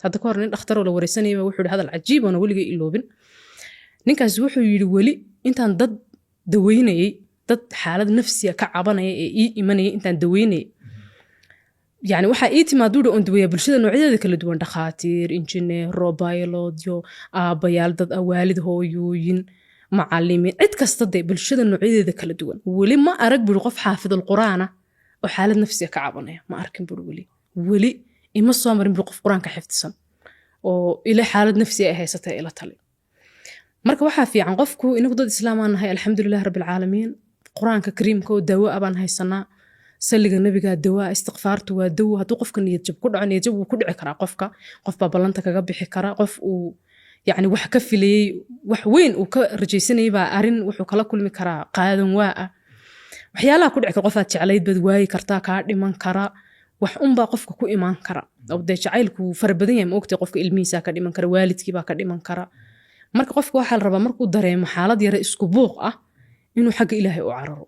hadda ka hor nin dhakhtar oo la wareysanayay wuxuu yidhi hadal cajiib oo weligay iloobin ninkaas wuxuu yidhi weli intaan dad daweynayay dad xaalad nafsiya ka cabanaya ee ii imanayay intaan daweynayay يعني waxaa ii timaaduu oo daweeya bulshada noocyada kala duwan dhakhaatiir injineero bioloodyo aabayaal dad waalid hooyooyin macallimiin cid kasta day bulshada noocyada kala duwan wali ma arag buu qof xaafidul quraana oo xaalad nafsiya ka cabanaya ma arkin buu wali ima soo marin buu qof quraanka xifdisan oo ila xaalad nafsiya ay haysatay ila tali marka waxaa fiican qofku inuu dad islaamaan nahay alxamdulillaah rabbil caalamiin quraanka kariimka oo dawo abaan haysanaa saliga nabiga dawa istighfaartu waa dawo haduu qofka niyad jab ku dhaco niyad jab uu ku dhici karaa qofka balanta kaga bixi kara qof uu yani wax ka filay wax weyn uu ka rajaysanay baa arin wuxuu kala kulmi karaa qaadan waa waxyaalaha ku dhici kara qof aad jeclayd bad waayay kartaa ka dhiman kara wax baa qofka ku imaan kara oo jacaylku farbadan yahay ma ogtay qofka ilmihiisa ka dhiman kara waalidkii baa ka dhiman kara marka qofka waxa la rabaa markuu dareemo xaalad yar isku buuq ah inuu xagga Ilaahay u cararo